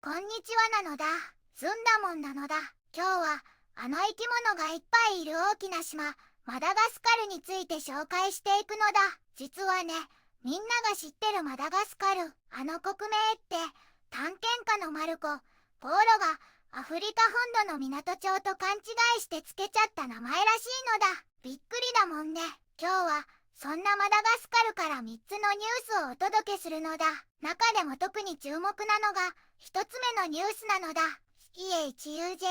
こんにちはなのだ。ずんだもんなのだ。今日はあの生き物がいっぱいいる大きな島、マダガスカルについて紹介していくのだ。実はね、みんなが知ってるマダガスカル、あの国名って探検家のマルコ・ポーロがアフリカ本土の港町と勘違いしてつけちゃった名前らしいのだ。びっくりだもんね。今日はそんなマダガスカルから3つのニュースをお届けするのだ。中でも特に注目なのが1つ目のニュースなのだ。EHUJRA 病院の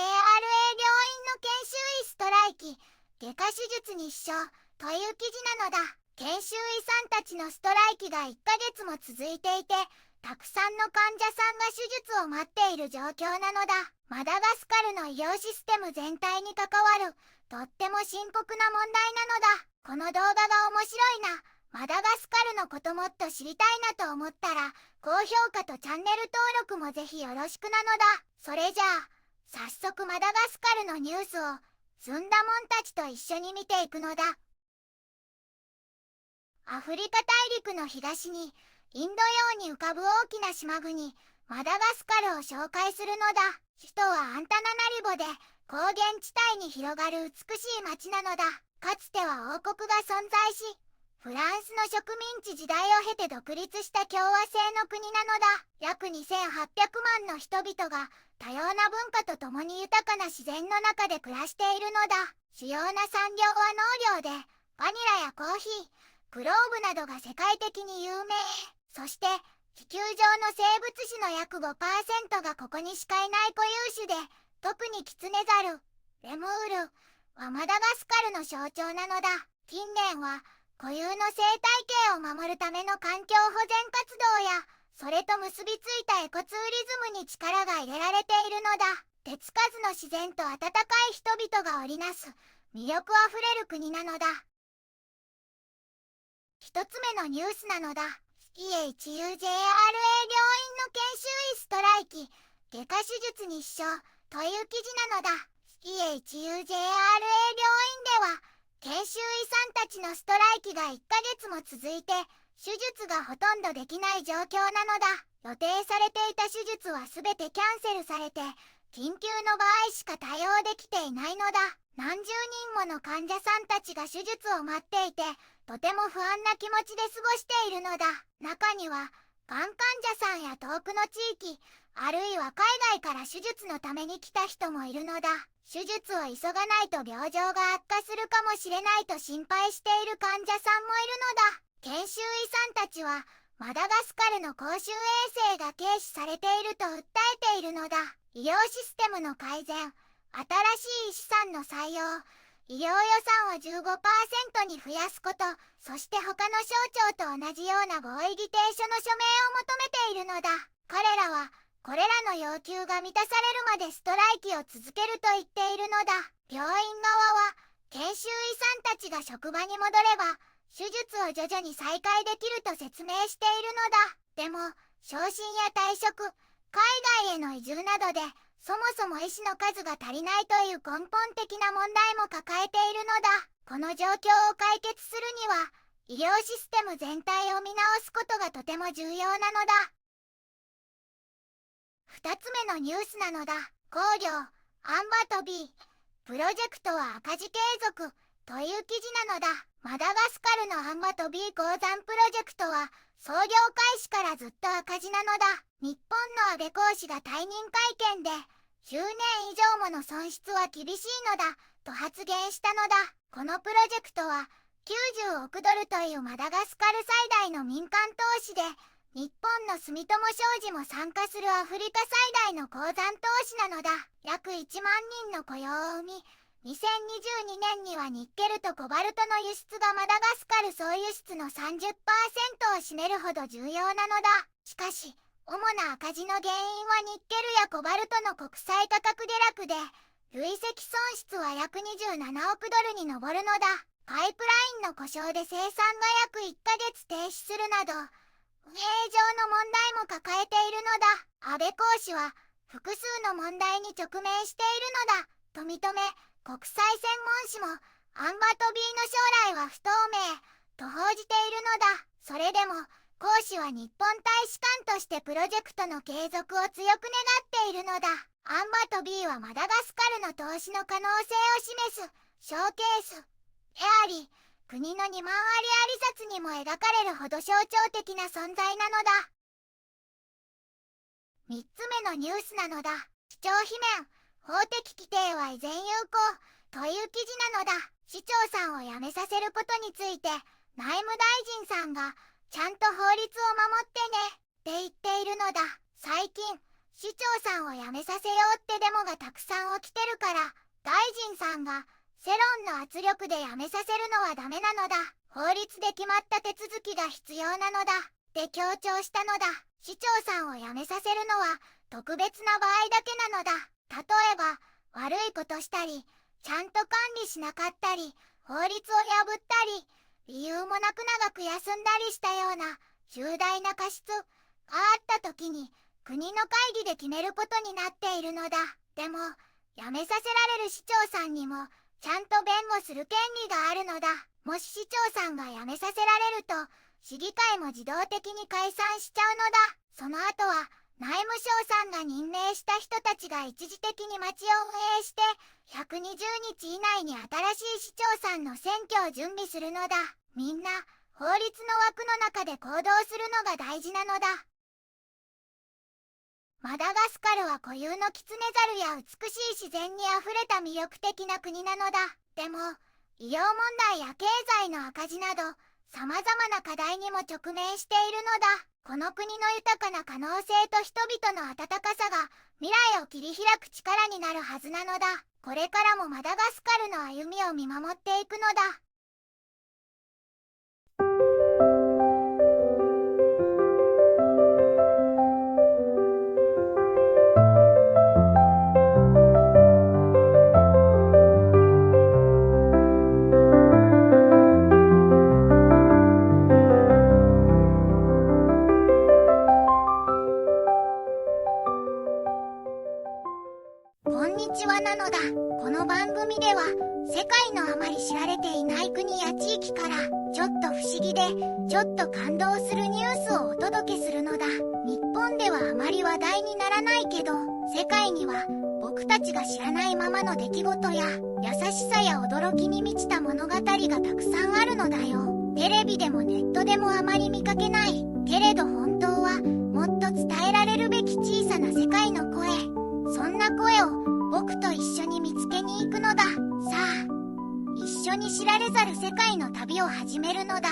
研修医ストライキ、外科手術日照という記事なのだ。研修医さんたちのストライキが1ヶ月も続いていて、たくさんの患者さんが手術を待っている状況なのだ。マダガスカルの医療システム全体に関わるとっても深刻な問題なのだ。この動画が面白いな、マダガスカルのこともっと知りたいなと思ったら、高評価とチャンネル登録もぜひよろしくなのだ。それじゃあ早速マダガスカルのニュースをずんだもんたちと一緒に見ていくのだ。アフリカ大陸の東にインド洋に浮かぶ大きな島国マダガスカルを紹介するのだ。首都はアンタナナリボで高原地帯に広がる美しい町なのだ。かつては王国が存在し、フランスの植民地時代を経て独立した共和制の国なのだ。約2800万の人々が多様な文化とともに豊かな自然の中で暮らしているのだ。主要な産業は農業で、バニラやコーヒー、クローブなどが世界的に有名。そして地球上の生物種の約 5% がここにしかいない固有種で、特にキツネザル、レムールはマダガスカルの象徴なのだ。近年は固有の生態系を守るための環境保全活動や、それと結びついたエコツーリズムに力が入れられているのだ。手つかずの自然と温かい人々が織りなす魅力あふれる国なのだ。一つ目のニュースなのだ。EHUJRA 病院の研修医ストライキ、外科手術日照という記事なのだ。EHUJRA 病院では研修医さんたちのストライキが1ヶ月も続いて、手術がほとんどできない状況なのだ。予定されていた手術は全てキャンセルされて、緊急の場合しか対応できていないのだ。何十人もの患者さんたちが手術を待っていて、とても不安な気持ちで過ごしているのだ。中にはがん患者さんや遠くの地域、あるいは海外から手術のために来た人もいるのだ。手術を急がないと病状が悪化するかもしれないと心配している患者さんもいるのだ。研修医さんたちはマダガスカルの公衆衛生が軽視されていると訴えているのだ。医療システムの改善、新しい医師さんの採用、医療予算を 15% に増やすこと、そして他の省庁と同じような合意議定書の署名を求めているのだ。彼らはこれらの要求が満たされるまでストライキを続けると言っているのだ。病院側は研修医さんたちが職場に戻れば手術を徐々に再開できると説明しているのだ。でも昇進や退職、海外への移住などでそもそも医師の数が足りないという根本的な問題も抱えているのだ。この状況を解決するには医療システム全体を見直すことがとても重要なのだ。2つ目のニュースなのだ。工業アンバトビープロジェクトは赤字継続という記事なのだ。マダガスカルのアンバトビー鉱山プロジェクトは創業開始からずっと赤字なのだ。日本の安倍公使が退任会見で10年以上もの損失は厳しいのだと発言したのだ。このプロジェクトは90億ドルというマダガスカル最大の民間投資で、日本の住友商事も参加するアフリカ最大の鉱山投資なのだ。約1万人の雇用を生み、2022年にはニッケルとコバルトの輸出がマダガスカル総輸出の 30% を占めるほど重要なのだ。しかし主な赤字の原因はニッケルやコバルトの国際価格下落で、累積損失は約27億ドルに上るのだ。パイプラインの故障で生産が約1ヶ月停止するなど、運営上の問題も抱えているのだ。安倍公使は複数の問題に直面しているのだと認め、国際専門誌もアンバトビーの将来は不透明と報じているのだ。それでも公使は日本大使館としてプロジェクトの継続を強く願っているのだ。アンバと B はマダガスカルの投資の可能性を示すショーケースであり、国の2万ありあり札にも描かれるほど象徴的な存在なのだ。3つ目のニュースなのだ。市長罷免、法的規定は依然有効という記事なのだ。市長さんを辞めさせることについて内務大臣さんがちゃんと法律を守ってねって言っているのだ。最近市長さんを辞めさせようってデモがたくさん起きてるから、大臣さんが世論の圧力で辞めさせるのはダメなのだ。法律で決まった手続きが必要なのだって強調したのだ。市長さんを辞めさせるのは特別な場合だけなのだ。例えば悪いことしたり、ちゃんと管理しなかったり、法律を破ったり、理由もなく長く休んだりしたような重大な過失があった時に国の会議で決めることになっているのだ。でも辞めさせられる市長さんにもちゃんと弁護する権利があるのだ。もし市長さんが辞めさせられると市議会も自動的に解散しちゃうのだ。その後は内務省さんが任命した人たちが一時的に町を運営して120日以内に新しい市長さんの選挙を準備するのだ。みんな法律の枠の中で行動するのが大事なのだ。マダガスカルは固有のキツネザルや美しい自然にあふれた魅力的な国なのだ。でも医療問題や経済の赤字など様々な課題にも直面しているのだ。この国の豊かな可能性と人々の温かさが未来を切り開く力になるはずなのだ。これからもマダガスカルの歩みを見守っていくのだ。こんにちはなのだ。この番組では世界のあまり知られていない国や地域からちょっと不思議でちょっと感動するニュースをお届けするのだ。日本ではあまり話題にならないけど、世界には僕たちが知らないままの出来事や優しさや驚きに満ちた物語がたくさんあるのだよ。テレビでもネットでもあまり見かけないけれど、本当はもっと伝えられるべき小さな世界の声、そんな声を僕と一緒に見つけに行くのだ。さあ、一緒に知られざる世界の旅を始めるのだ。